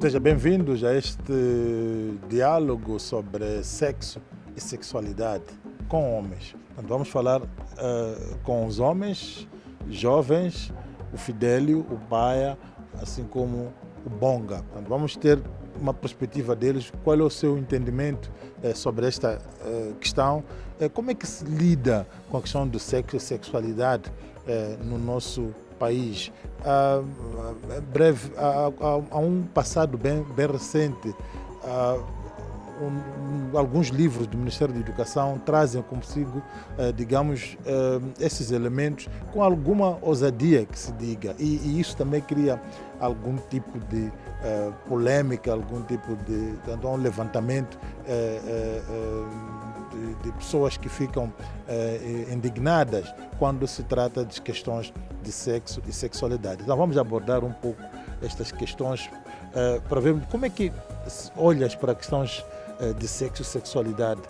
Seja bem-vindos a este diálogo sobre sexo e sexualidade com homens. Portanto, vamos falar com os homens, jovens, o Fidélio, o Paia, assim como o Bonga. Portanto, vamos ter uma perspectiva deles, qual é o seu entendimento sobre esta questão, como é que se lida com a questão do sexo e sexualidade no nosso país. Há um passado bem recente, alguns livros do Ministério da Educação trazem consigo, digamos, esses elementos com alguma ousadia que se diga, e isso também cria algum tipo de polêmica, algum tipo de um levantamento de pessoas que ficam indignadas quando se trata de questões de sexo e sexualidade. Então vamos abordar um pouco estas questões para ver como é que olhas para questões de sexo e sexualidade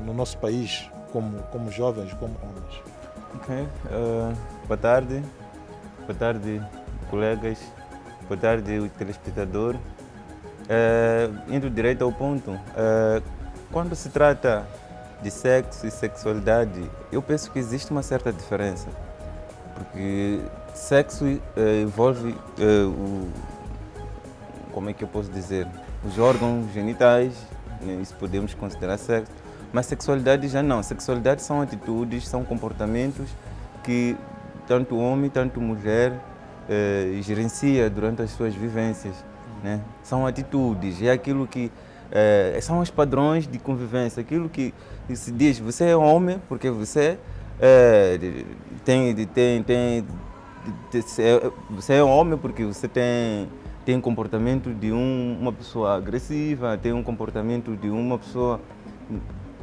no nosso país, como jovens, como homens. Ok. Boa tarde, colegas, boa tarde, o telespectador. Indo direto ao ponto, quando se trata de sexo e sexualidade, eu penso que existe uma certa diferença, porque sexo envolve como é que eu posso dizer, os órgãos genitais, isso podemos considerar sexo, mas sexualidade já não. Sexualidade são atitudes, são comportamentos que tanto homem, tanto mulher gerencia durante as suas vivências, né? São atitudes, é aquilo que são os padrões de convivência, aquilo que se diz, você é homem porque você você é homem porque você tem comportamento de uma pessoa agressiva, tem um comportamento de uma pessoa...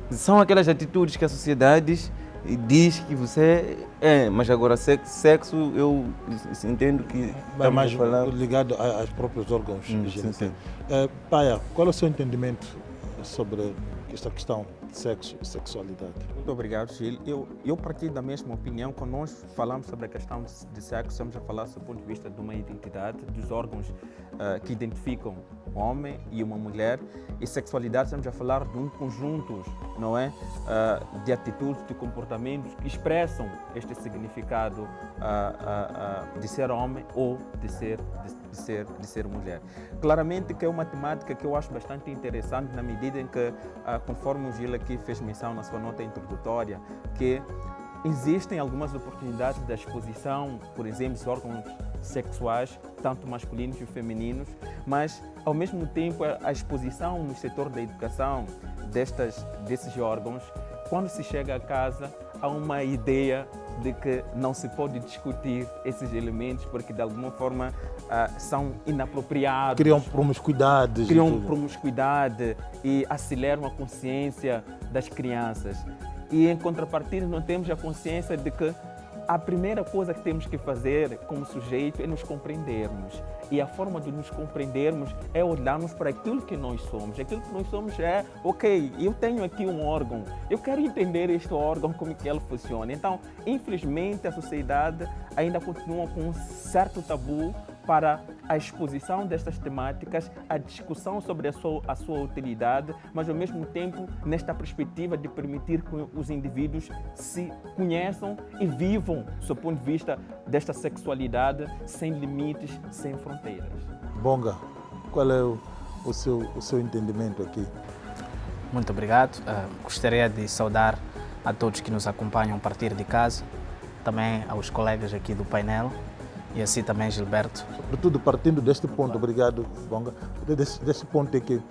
São aquelas atitudes que a sociedade diz que você é, mas agora sexo eu entendo que... É mais ligado aos próprios órgãos genitais. Paia, qual é o seu entendimento sobre esta questão de sexo e sexualidade? Muito obrigado, Gil. Eu partilho da mesma opinião. Quando nós falamos sobre a questão de sexo, estamos a falar do ponto de vista de uma identidade, dos órgãos que identificam um homem e uma mulher. E sexualidade, estamos a falar de um conjunto, não é? De atitudes, de comportamentos que expressam este significado de ser homem ou de ser mulher. Claramente que é uma temática que eu acho bastante interessante na medida em que, conforme o Gil aqui fez menção na sua nota introdutória, que existem algumas oportunidades da exposição, por exemplo, de órgãos sexuais, tanto masculinos e femininos, mas, ao mesmo tempo, a exposição no setor da educação desses órgãos, quando se chega a casa, há uma ideia de que não se pode discutir esses elementos porque, de alguma forma, são inapropriados. Criam promiscuidade. Criam promiscuidade e aceleram a consciência das crianças. E, em contrapartida, não temos a consciência de que a primeira coisa que temos que fazer como sujeito é nos compreendermos. E a forma de nos compreendermos é olharmos para aquilo que nós somos. Aquilo que nós somos é, ok, eu tenho aqui um órgão, eu quero entender este órgão, como é que ele funciona. Então, infelizmente, a sociedade ainda continua com um certo tabu para a exposição destas temáticas, a discussão sobre a sua utilidade, mas ao mesmo tempo nesta perspectiva de permitir que os indivíduos se conheçam e vivam, do ponto de vista desta sexualidade, sem limites, sem fronteiras. Bonga, qual é o seu entendimento aqui? Muito obrigado. Gostaria de saudar a todos que nos acompanham a partir de casa, também aos colegas aqui do painel, e assim também Gilberto. Sobretudo partindo deste ponto, obrigado, Bonga, deste ponto é que,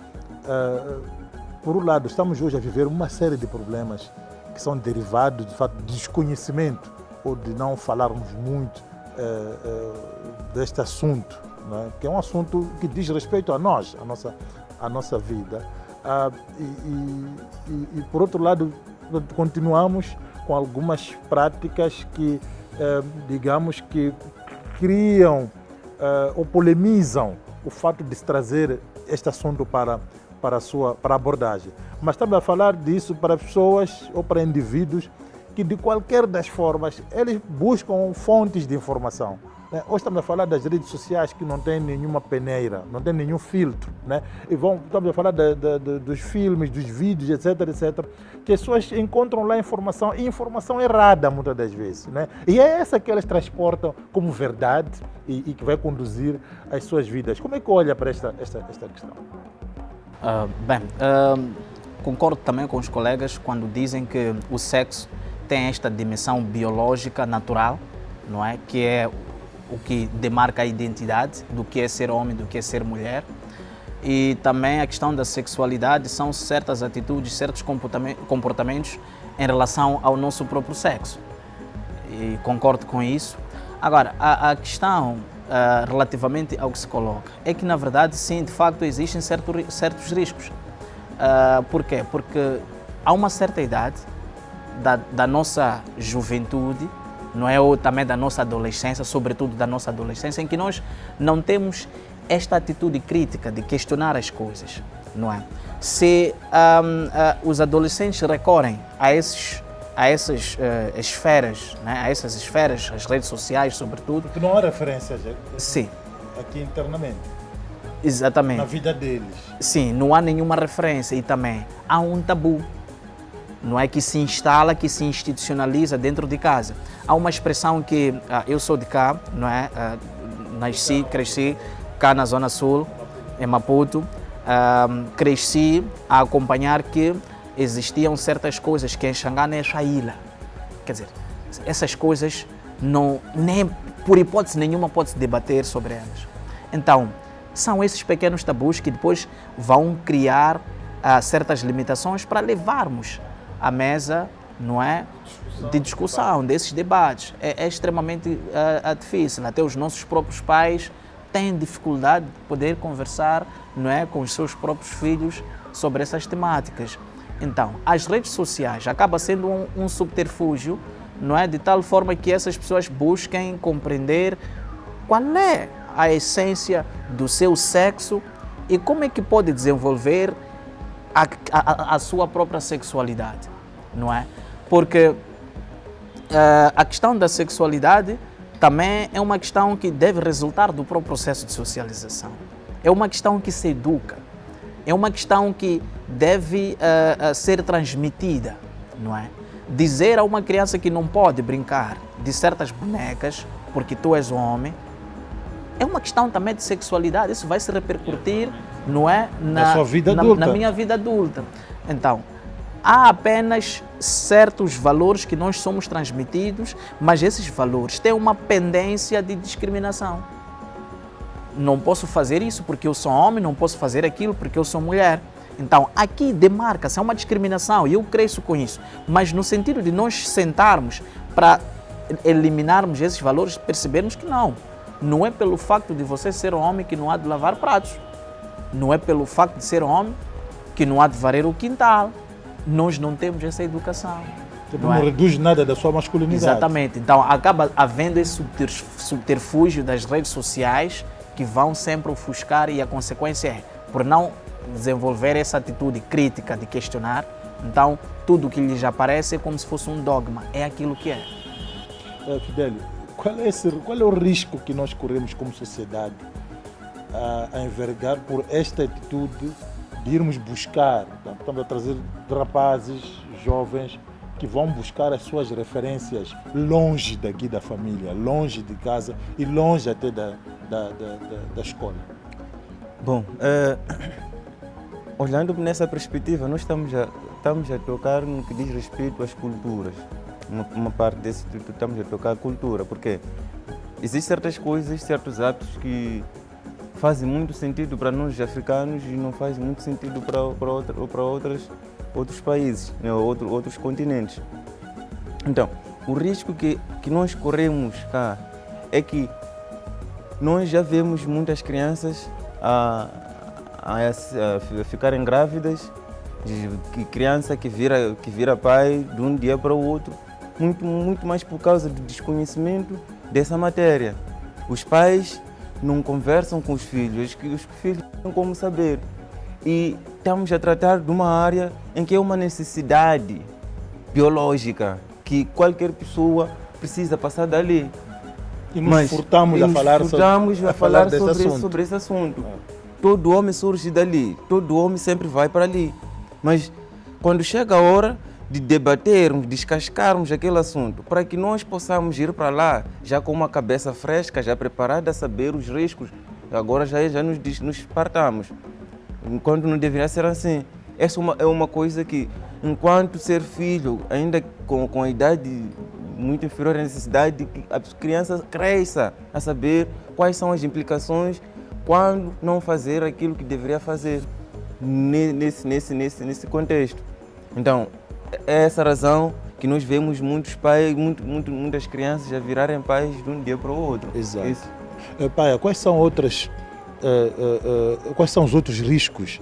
por um lado, estamos hoje a viver uma série de problemas que são derivados, de fato, de desconhecimento ou de não falarmos muito deste assunto, né? Que é um assunto que diz respeito a nós, a nossa vida. E, por outro lado, continuamos com algumas práticas que, digamos que criam ou polemizam o fato de se trazer este assunto para a abordagem. Mas estamos a falar disso para pessoas ou para indivíduos que de qualquer das formas eles buscam fontes de informação. Né? Hoje estamos a falar das redes sociais que não tem nenhuma peneira, não tem nenhum filtro. Né? E estamos a falar dos filmes, dos vídeos, etc, que as pessoas encontram lá informação, e informação errada muitas das vezes. Né? E é essa que elas transportam como verdade e que vai conduzir as suas vidas. Como é que olha para esta questão? Concordo também com os colegas quando dizem que o sexo tem esta dimensão biológica natural, não é? Que é o que demarca a identidade do que é ser homem, do que é ser mulher. E também a questão da sexualidade são certas atitudes, certos comportamentos em relação ao nosso próprio sexo. E concordo com isso. Agora, a questão relativamente ao que se coloca é que, na verdade, sim, de facto, existem certos riscos. Por quê? Porque há uma certa idade da nossa juventude, não é? Ou também da nossa adolescência, sobretudo da nossa adolescência, em que nós não temos esta atitude crítica de questionar as coisas, não é? Se os adolescentes recorrem a essas esferas, né? A essas esferas, as redes sociais, sobretudo. Porque não há referências sim. Aqui internamente. Exatamente. Na vida deles. Sim, não há nenhuma referência e também há um tabu, não é, que se instala, que se institucionaliza dentro de casa. Há uma expressão que eu sou de cá, não é? Nasci, cresci cá na Zona Sul, em Maputo. Cresci a acompanhar que existiam certas coisas que em Xangana é Shaila. Quer dizer, essas coisas nem por hipótese nenhuma pode-se debater sobre elas. Então, são esses pequenos tabus que depois vão criar certas limitações para levarmos à mesa, não é, de discussão, desses debates. É extremamente difícil. Até os nossos próprios pais têm dificuldade de poder conversar, não é, com os seus próprios filhos sobre essas temáticas. Então, as redes sociais acabam sendo um subterfúgio, não é, de tal forma que essas pessoas busquem compreender qual é a essência do seu sexo e como é que pode desenvolver a sua própria sexualidade, não é? Porque a questão da sexualidade também é uma questão que deve resultar do próprio processo de socialização. É uma questão que se educa, é uma questão que deve ser transmitida, não é? Dizer a uma criança que não pode brincar de certas bonecas porque tu és um homem, é uma questão também de sexualidade. Isso vai se repercutir, não é, na sua vida adulta. Na minha vida adulta. Então, há apenas certos valores que nós somos transmitidos, mas esses valores têm uma pendência de discriminação. Não posso fazer isso porque eu sou homem, não posso fazer aquilo porque eu sou mulher. Então, aqui demarca-se, é uma discriminação e eu cresço com isso. Mas no sentido de nós sentarmos para eliminarmos esses valores, percebermos que não é pelo facto de você ser um homem que não há de lavar pratos. Não é pelo facto de ser um homem que não há de varrer o quintal. Nós não temos essa educação. Não reduz nada da sua masculinidade. Exatamente. Então, acaba havendo esse subterfúgio das redes sociais que vão sempre ofuscar e a consequência é, por não desenvolver essa atitude crítica de questionar, então tudo que lhes aparece é como se fosse um dogma. É aquilo que é. Fidelio, qual é o risco que nós corremos como sociedade a envergar por esta atitude de irmos buscar, estamos a trazer rapazes, jovens, que vão buscar as suas referências longe daqui da família, longe de casa e longe até da escola? Bom, olhando nessa perspectiva, nós estamos a tocar no que diz respeito às culturas. Uma parte desse tudo estamos a tocar a cultura, porque existem certas coisas, certos atos que fazem muito sentido para nós africanos e não fazem muito sentido para outros países, né, outros continentes. Então, o risco que nós corremos cá é que nós já vemos muitas crianças a ficarem grávidas, de criança que vira pai de um dia para o outro, muito mais por causa do desconhecimento dessa matéria. Os pais não conversam com os filhos não têm como saber. E estamos a tratar de uma área em que é uma necessidade biológica que qualquer pessoa precisa passar dali. E nos furtamos a falar desse assunto. sobre esse assunto. Todo homem surge dali, todo homem sempre vai para ali. Mas quando chega a hora de debatermos, descascarmos aquele assunto, para que nós possamos ir para lá, já com uma cabeça fresca, já preparada a saber os riscos, agora já nos partamos. Enquanto não deveria ser assim. Essa é uma coisa que, enquanto ser filho, ainda com a idade muito inferior à necessidade, que a criança cresça a saber quais são as implicações quando não fazer aquilo que deveria fazer nesse contexto. Então, é essa razão que nós vemos muitos pais, muitas crianças a virarem pais de um dia para o outro. Exato. Paia, quais são os outros riscos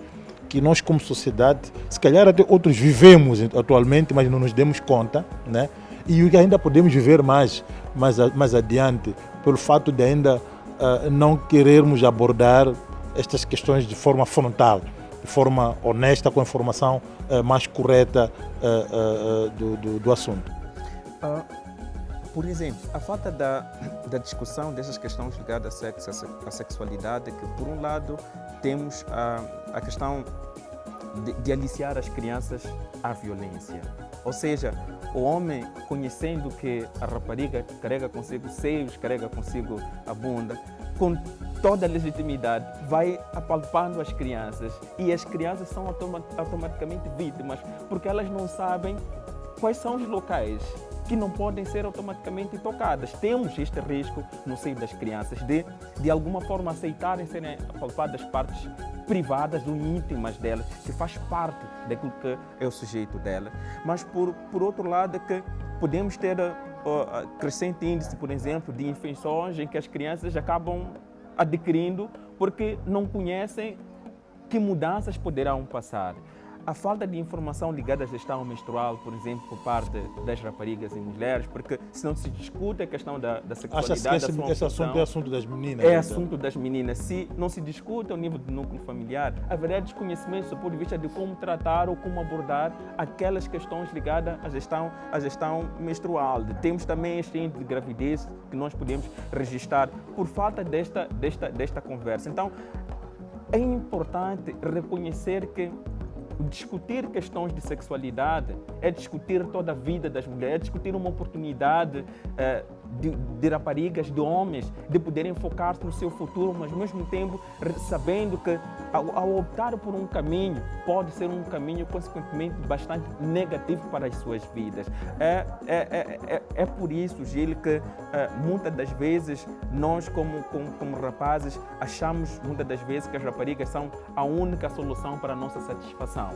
que nós como sociedade, se calhar até outros vivemos atualmente, mas não nos demos conta, né? E o que ainda podemos viver mais adiante, pelo fato de ainda não querermos abordar estas questões de forma frontal, de forma honesta, com a informação mais correta do assunto. Por exemplo, a falta da discussão dessas questões ligadas ao sexo, à sexualidade, que por um lado temos a questão de aliciar as crianças à violência. Ou seja, o homem, conhecendo que a rapariga carrega consigo seios, carrega consigo a bunda, com toda a legitimidade, vai apalpando as crianças e as crianças são automaticamente vítimas, porque elas não sabem quais são os locais que não podem ser automaticamente tocadas. Temos este risco no seio das crianças de alguma forma aceitarem serem apalpadas partes privadas ou íntimas delas, que faz parte daquilo que é o sujeito dela. Mas por outro lado é que podemos ter crescente índice, por exemplo, de infecções em que as crianças acabam adquirindo porque não conhecem que mudanças poderão passar. A falta de informação ligada à gestão menstrual, por exemplo, por parte das raparigas e mulheres, porque se não se discute a questão da sexualidade... Achas que esse assunto é assunto das meninas? É assunto das meninas. Se não se discute ao nível do núcleo familiar, haverá desconhecimento do ponto de vista de como tratar ou como abordar aquelas questões ligadas à gestão menstrual. Temos também este índice de gravidez que nós podemos registrar por falta desta conversa. Então, é importante reconhecer que discutir questões de sexualidade é discutir toda a vida das mulheres, é discutir uma oportunidade de raparigas, de homens, de poderem focar-se no seu futuro, mas ao mesmo tempo sabendo que ao optar por um caminho, pode ser um caminho consequentemente bastante negativo para as suas vidas. É por isso, Gil, que muitas das vezes nós como rapazes achamos muitas das vezes que as raparigas são a única solução para a nossa satisfação.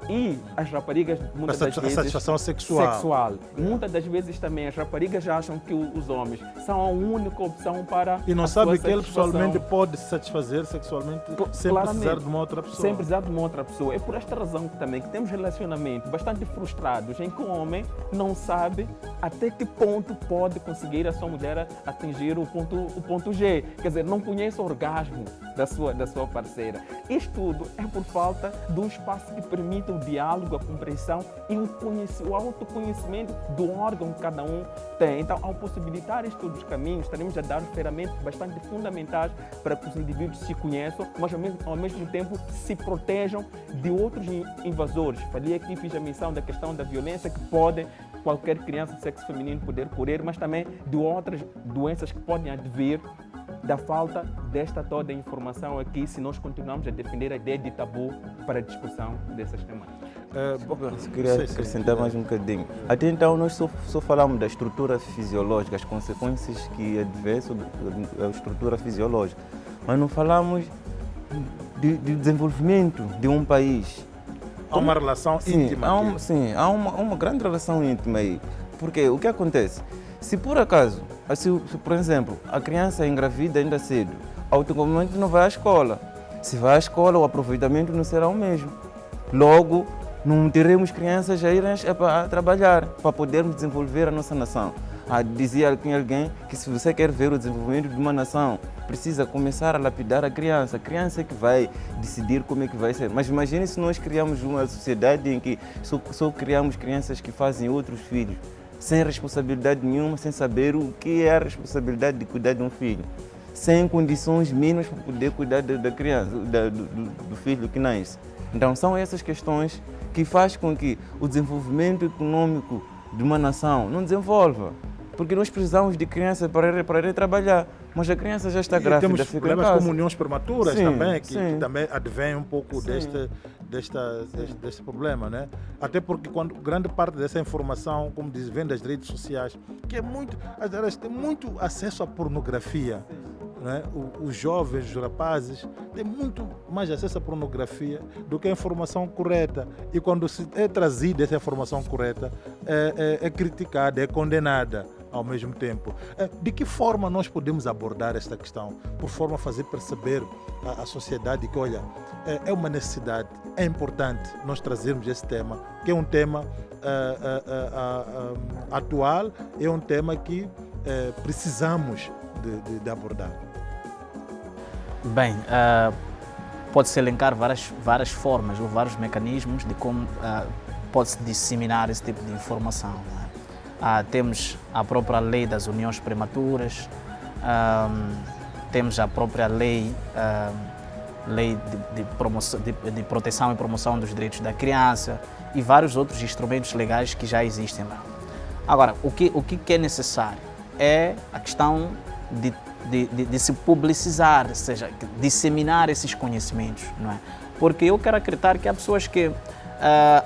E as raparigas, muitas das vezes... satisfação sexual. Muitas das vezes também as raparigas acham que os homens são a única opção para e não sabe que ele pessoalmente pode se satisfazer sexualmente sem precisar de uma outra pessoa. Sem precisar de uma outra pessoa. É por esta razão que também que temos relacionamentos bastante frustrados em que o homem não sabe até que ponto pode conseguir a sua mulher atingir o ponto G. Quer dizer, não conhece o orgasmo da sua parceira. Isto tudo é por falta de um espaço que permita o diálogo, a compreensão e o autoconhecimento do órgão que cada um tem. Então, ao possibilitar estes dos caminhos, estaremos a dar ferramentas bastante fundamentais para que os indivíduos se conheçam, mas ao mesmo tempo se protejam de outros invasores. Falei aqui, fiz a menção da questão da violência que pode qualquer criança de sexo feminino poder correr, mas também de outras doenças que podem advir da falta desta toda informação aqui, se nós continuarmos a defender a ideia de tabu para a discussão dessas temáticas. Eu queria acrescentar mais um bocadinho. Até então, nós só falamos da estrutura fisiológica, as consequências que advêm sobre a estrutura fisiológica, mas não falamos de desenvolvimento de um país. Há uma relação íntima. Há uma grande relação íntima aí. Porque o que acontece? Se por acaso, se, por exemplo, a criança engravida ainda cedo, automaticamente não vai à escola. Se vai à escola, o aproveitamento não será o mesmo. Logo, não teremos crianças a irem a trabalhar para podermos desenvolver a nossa nação. Dizia alguém que se você quer ver o desenvolvimento de uma nação, precisa começar a lapidar a criança. A criança é que vai decidir como é que vai ser. Mas imagine se nós criamos uma sociedade em que só criamos crianças que fazem outros filhos. sem responsabilidade nenhuma, sem saber o que é a responsabilidade de cuidar de um filho, sem condições mínimas para poder cuidar da criança, do filho que nasce. Então são essas questões que faz com que o desenvolvimento econômico de uma nação não desenvolva. Porque nós precisamos de criança para ir trabalhar, mas a criança já está grávida, temos fica em problemas casa. como uniões prematuras Sim, também, que sim. também advém um pouco Sim. deste problema, né? Até porque quando grande parte dessa informação, como diz, vem das redes sociais, que é muito, elas têm muito acesso à pornografia. Né? Os jovens, os rapazes, têm muito mais acesso à pornografia do que a informação correta. E quando se é trazida essa informação correta, é criticada, é condenada ao mesmo tempo. De que forma nós podemos abordar esta questão? Por forma a fazer perceber à sociedade que, olha, é uma necessidade, é importante nós trazermos esse tema, que é um tema atual, é um tema que precisamos de abordar. Bem, pode-se elencar várias formas ou vários mecanismos de como pode-se disseminar esse tipo de informação. Não é? Temos a própria lei das uniões prematuras, temos a própria lei de proteção e promoção dos direitos da criança e vários outros instrumentos legais que já existem lá. Agora, o que é necessário é a questão de se publicizar, ou seja, disseminar esses conhecimentos, não é? Porque eu quero acreditar que há pessoas que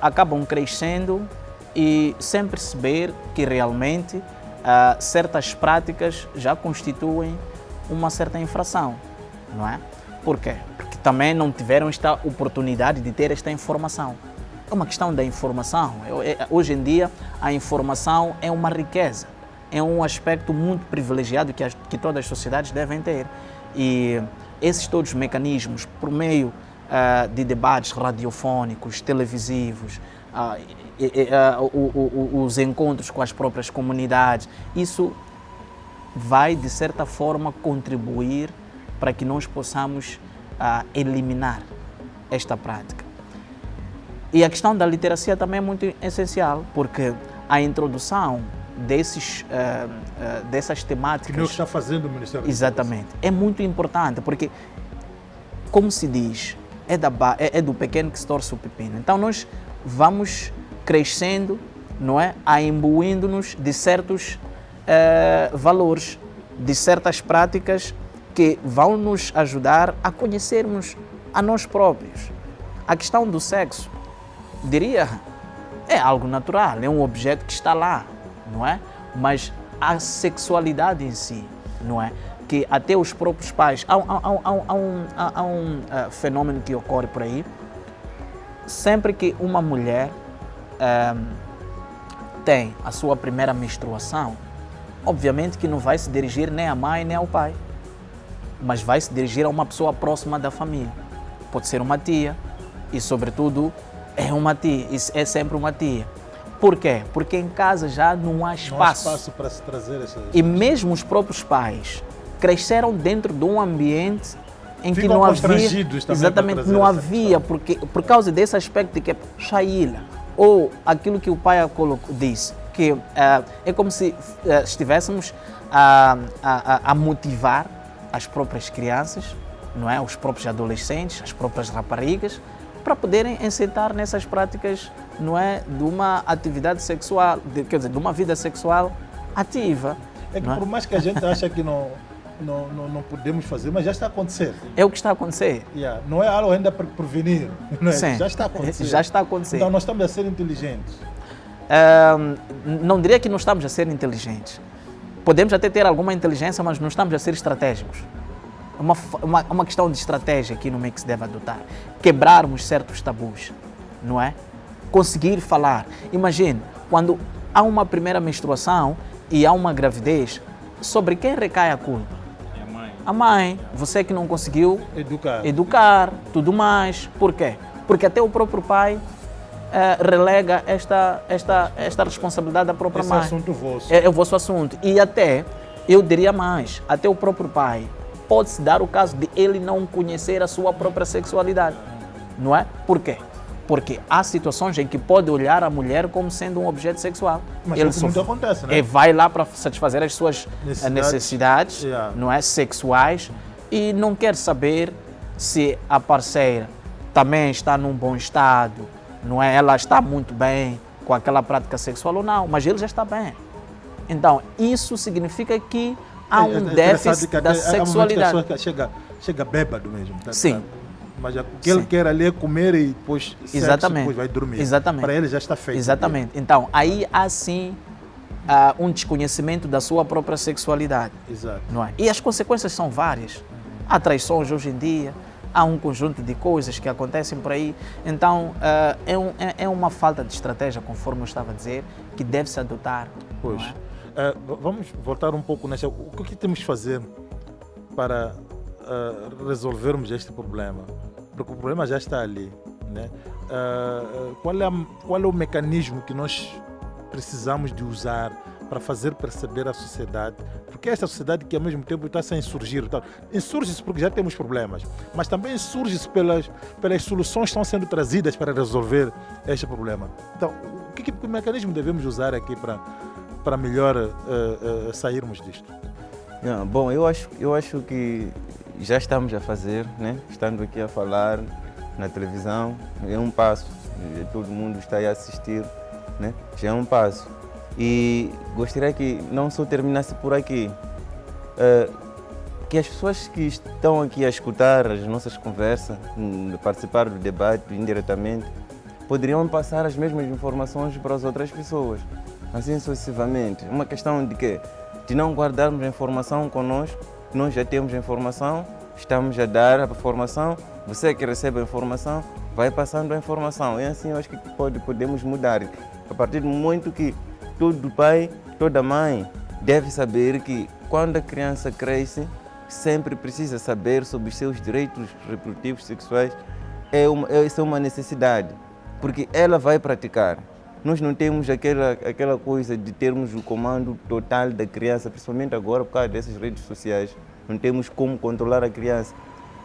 acabam crescendo e sem perceber que realmente certas práticas já constituem uma certa infração, não é? Por quê? Porque também não tiveram esta oportunidade de ter esta informação. É uma questão da informação. Hoje em dia, a informação é uma riqueza. É um aspecto muito privilegiado que todas as sociedades devem ter. E esses todos os mecanismos, por meio de debates radiofónicos, televisivos, os encontros com as próprias comunidades, isso vai, de certa forma, contribuir para que nós possamos eliminar esta prática. E a questão da literacia também é muito essencial, porque a introdução dessas temáticas... Que não está fazendo o Ministério. Exatamente. É muito importante, porque, como se diz, é do pequeno que se torce o pepino. Então nós vamos crescendo, não é? Imbuindo-nos de certos valores, de certas práticas que vão nos ajudar a conhecermos a nós próprios. A questão do sexo, diria, é algo natural, é um objeto que está lá, não é? Mas a sexualidade em si, não é? Que até os próprios pais... Há um fenômeno que ocorre por aí. Sempre que uma mulher tem a sua primeira menstruação, obviamente que não vai se dirigir nem à mãe nem ao pai, mas vai se dirigir a uma pessoa próxima da família. Pode ser uma tia e, sobretudo, é uma tia, é sempre uma tia. Por quê? Porque em casa já não há espaço. Não há espaço para se trazer essas... E mesmo os próprios pais cresceram dentro de um ambiente em que não havia... Exatamente, não havia, porque, por causa desse aspecto de que é Shaila, ou aquilo que o pai disse, que é como se estivéssemos a motivar as próprias crianças, não é? Os próprios adolescentes, as próprias raparigas, para poderem encetar nessas práticas, não é, de uma atividade sexual, quer dizer, de uma vida sexual ativa. É que por mais que a gente ache que não podemos fazer, mas já está a acontecer. É o que está a acontecer. Yeah. Não é algo ainda para prevenir, não é? Sim, já está a acontecer. Já está a acontecer. Então nós estamos a ser inteligentes. Não diria que não estamos a ser inteligentes. Podemos até ter alguma inteligência, mas não estamos a ser estratégicos. É uma questão de estratégia aqui no meio que se deve adotar. Quebrarmos certos tabus, não é? Conseguir falar. Imagine, quando há uma primeira menstruação e há uma gravidez, sobre quem recai a culpa? É a mãe. A mãe. Você que não conseguiu Educar, tudo mais. Por quê? Porque até o próprio pai relega esta responsabilidade da própria mãe. Esse assunto vosso. É o vosso assunto. E até, eu diria mais, até o próprio pai pode-se dar o caso de ele não conhecer a sua própria sexualidade. Não é? Por quê? Porque há situações em que pode olhar a mulher como sendo um objeto sexual. Mas Ele isso muito acontece, né? Ele vai lá para satisfazer as suas necessidades, Yeah. não é, sexuais, e não quer saber se a parceira também está num bom estado, não é? Ela está muito bem com aquela prática sexual ou não, mas ele já está bem. Então, isso significa que há um déficit que da há sexualidade. momentos que a pessoa chega bêbado mesmo. Tá? Sim. Mas o que ele quer ali é comer e depois sexo, Exatamente. depois vai dormir. Exatamente. Para ele já está feito. Exatamente. Então, aí há sim um desconhecimento da sua própria sexualidade. Exato. Não é? E as consequências são várias. Há traições hoje em dia, há um conjunto de coisas que acontecem por aí. Então, é uma falta de estratégia, conforme eu estava a dizer, que deve-se adotar. Pois. Não é? Vamos voltar um pouco nessa. O que temos de fazer para resolvermos este problema? Porque o problema já está ali. Né? Qual é o mecanismo que nós precisamos de usar para fazer perceber à sociedade? Porque esta sociedade que ao mesmo tempo está a insurgir. Insurge-se porque já temos problemas, mas também insurge-se pelas soluções que estão sendo trazidas para resolver este problema. Então, que mecanismo devemos usar aqui para melhor sairmos disto? Bom, eu acho que já estamos a fazer, né? Estando aqui a falar na televisão, é um passo. Todo mundo está aí a assistir, né? Já é um passo. E gostaria que não só terminasse por aqui, que as pessoas que estão aqui a escutar as nossas conversas, participar do debate indiretamente, poderiam passar as mesmas informações para as outras pessoas, assim sucessivamente. Uma questão de quê? De não guardarmos a informação conosco, nós já temos a informação, estamos a dar a informação, você que recebe a informação, vai passando a informação. E assim eu acho que podemos mudar. A partir do momento que todo pai, toda mãe deve saber que quando a criança cresce, sempre precisa saber sobre os seus direitos reprodutivos sexuais. Isso é uma necessidade, porque ela vai praticar. Nós não temos aquela coisa de termos o comando total da criança, principalmente agora por causa dessas redes sociais. Não temos como controlar a criança.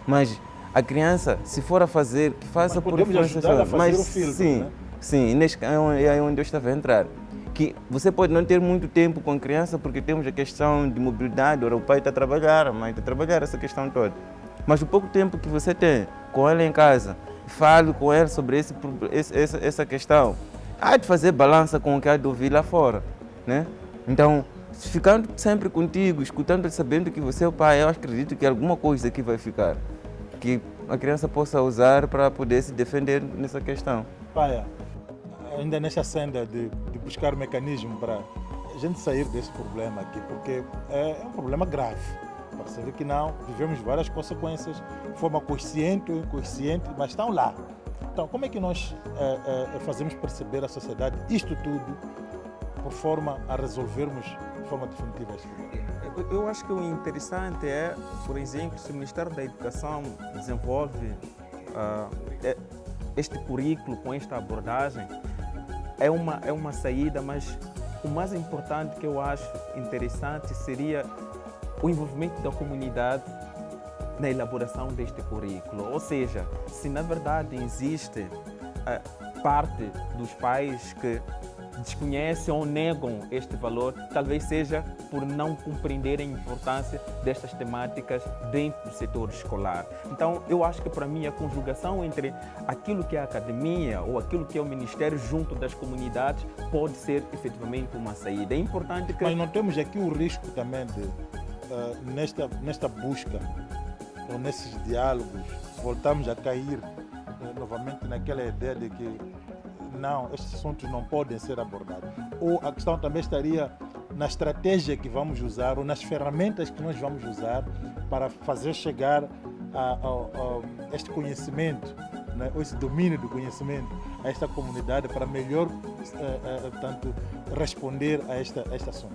Mas a criança, se for a fazer, que faça por influência. Mas o filtro, sim, né? sim, é onde eu estava a entrar. Que você pode não ter muito tempo com a criança porque temos a questão de mobilidade, ora o pai está a trabalhar, a mãe está a trabalhar, essa questão toda. Mas o pouco tempo que você tem com ela em casa, fale com ela sobre essa questão. Há de fazer balança com o que há de ouvir lá fora, né? Então, ficando sempre contigo, escutando, sabendo que você é o pai, eu acredito que alguma coisa aqui vai ficar, que a criança possa usar para poder se defender nessa questão. Pai, ainda nessa senda de buscar mecanismo para a gente sair desse problema aqui, porque é um problema grave. Você vê que não, vivemos várias consequências de forma consciente ou inconsciente, mas estão lá. Então, como é que nós fazemos perceber à sociedade isto tudo por forma a resolvermos de forma definitiva este problema? Eu acho que o interessante é, por exemplo, se o Ministério da Educação desenvolve este currículo com esta abordagem, é uma saída, mas o mais importante que eu acho interessante seria o envolvimento da comunidade na elaboração deste currículo. Ou seja, se na verdade existe parte dos pais que desconhecem ou negam este valor, talvez seja por não compreenderem a importância destas temáticas dentro do setor escolar. Então, eu acho que para mim a conjugação entre aquilo que é a academia ou aquilo que é o Ministério junto das comunidades pode ser efetivamente uma saída. É importante que... Mas não temos aqui o risco também de, nesta busca ou nesses diálogos, voltamos a cair novamente naquela ideia de que não, estes assuntos não podem ser abordados. Ou a questão também estaria na estratégia que vamos usar ou nas ferramentas que nós vamos usar para fazer chegar a este conhecimento, né, ou esse domínio do conhecimento a esta comunidade para melhor tanto responder a este assunto.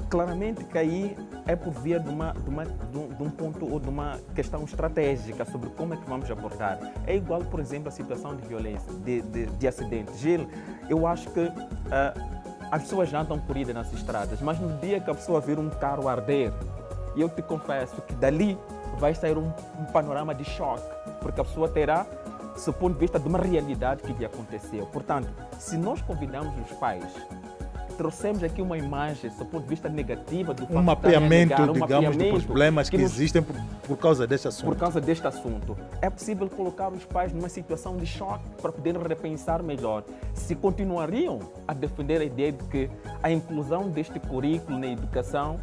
Claramente que aí é por via de um ponto ou de uma questão estratégica sobre como é que vamos abordar. É igual, por exemplo, a situação de violência, de acidente. Gil, eu acho que as pessoas já andam por ida nas estradas, mas no dia que a pessoa vir um carro arder, eu te confesso que dali vai sair um panorama de choque, porque a pessoa terá do ponto de vista de uma realidade que lhe aconteceu. Portanto, se nós convidamos os pais, trouxemos aqui uma imagem, do ponto de vista negativa, do Um mapeamento, digamos, dos problemas que existem por causa deste assunto. Por causa deste assunto. É possível colocar os pais numa situação de choque para poderem repensar melhor. Se continuariam a defender a ideia de que a inclusão deste currículo na educação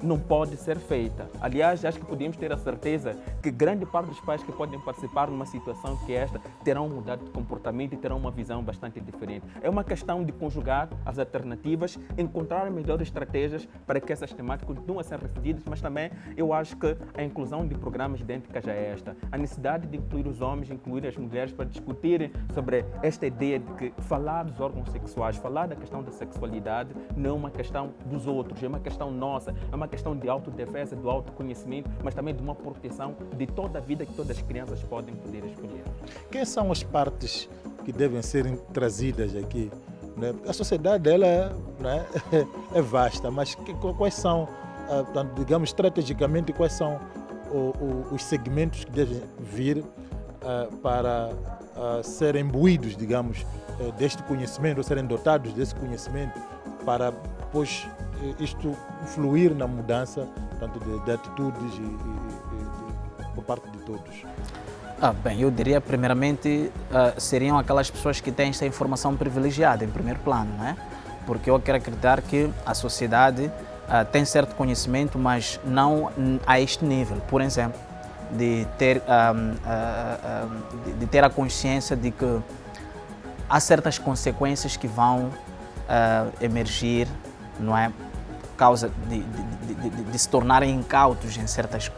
não pode ser feita. Aliás, acho que podemos ter a certeza que grande parte dos pais que podem participar numa situação que esta terão mudado de comportamento e terão uma visão bastante diferente. É uma questão de conjugar as alternativas, encontrar melhores estratégias para que essas temáticas continuem a ser referidas, mas também eu acho que a inclusão de programas idênticos a esta, a necessidade de incluir os homens, incluir as mulheres para discutirem sobre esta ideia de que falar dos órgãos sexuais, falar da questão da sexualidade não é uma questão dos outros, é uma questão nossa, é uma questão de autodefesa, do autoconhecimento, mas também de uma proteção de toda a vida que todas as crianças podem poder escolher. Quem são as partes que devem ser trazidas aqui? Né? A sociedade ela, né, é vasta, mas quais são, digamos, estrategicamente, quais são os segmentos que devem vir para serem imbuídos, digamos, deste conhecimento, ou serem dotados desse conhecimento para, pois, isto fluir na mudança, tanto de atitudes por parte de todos? Bem, eu diria primeiramente seriam aquelas pessoas que têm esta informação privilegiada em primeiro plano, né? Porque eu quero acreditar que a sociedade tem certo conhecimento, mas não a este nível. Por exemplo, de ter a consciência de que há certas consequências que vão emergir, não é? Por causa de se tornarem incautos em certas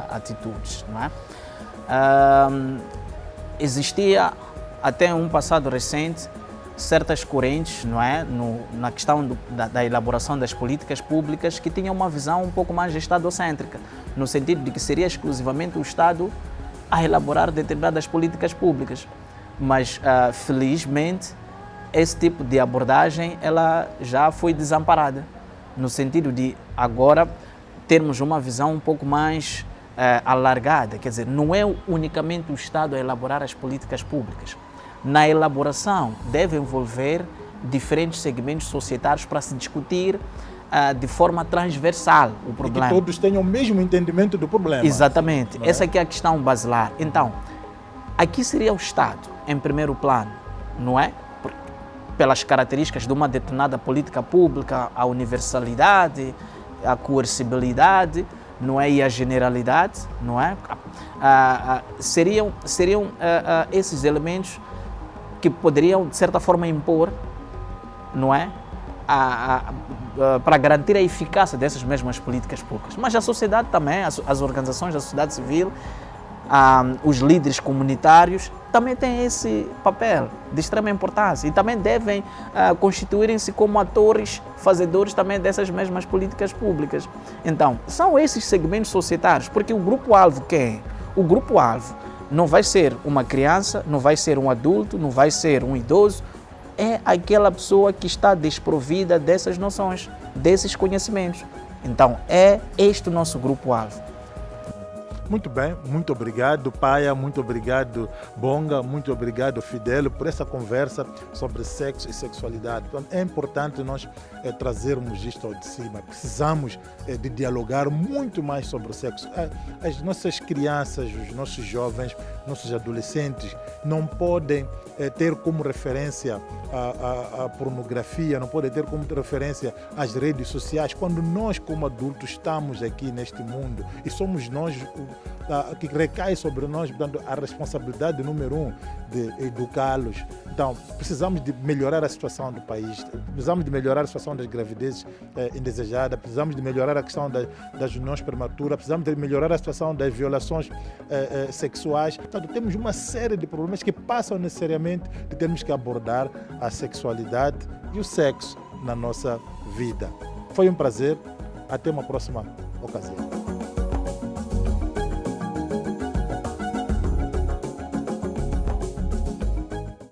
atitudes, não é? Existia até um passado recente certas correntes, não é, na questão da elaboração das políticas públicas que tinham uma visão um pouco mais estadocêntrica, no sentido de que seria exclusivamente o Estado a elaborar determinadas políticas públicas. Mas, felizmente, esse tipo de abordagem ela já foi desamparada, no sentido de agora termos uma visão um pouco mais alargada, quer dizer, não é unicamente o Estado a elaborar as políticas públicas. Na elaboração deve envolver diferentes segmentos societários para se discutir de forma transversal o problema. E que todos tenham o mesmo entendimento do problema. Exatamente, essa aqui é a questão basilar. Então, aqui seria o Estado, em primeiro plano, não é? Pelas características de uma determinada política pública, a universalidade, a coercibilidade, não é? E a generalidade, não é? Seriam esses elementos que poderiam, de certa forma, impor, não é? Para garantir a eficácia dessas mesmas políticas públicas. Mas a sociedade também, as organizações da sociedade civil, os líderes comunitários também têm esse papel de extrema importância e também devem constituírem-se como atores fazedores também dessas mesmas políticas públicas. Então, são esses segmentos societários, porque o grupo-alvo quem é? O grupo-alvo não vai ser uma criança, não vai ser um adulto, não vai ser um idoso, é aquela pessoa que está desprovida dessas noções, desses conhecimentos. Então, é este o nosso grupo-alvo. Muito bem, muito obrigado, Paia, muito obrigado, Bonga, muito obrigado, Fidel, por essa conversa sobre sexo e sexualidade. Então, é importante nós trazermos isto ao de cima. Precisamos de dialogar muito mais sobre o sexo. As nossas crianças, os nossos jovens, nossos adolescentes não podem ter como referência a pornografia, não podem ter como referência as redes sociais, quando nós, como adultos, estamos aqui neste mundo e somos nós que recai sobre nós, portanto, a responsabilidade número 1 de educá-los. Então, precisamos de melhorar a situação do país, precisamos de melhorar a situação das gravidezes indesejadas, precisamos de melhorar a questão das uniões prematuras, precisamos de melhorar a situação das violações sexuais. Portanto, temos uma série de problemas que passam necessariamente de termos que abordar a sexualidade e o sexo na nossa vida. Foi um prazer, até uma próxima ocasião.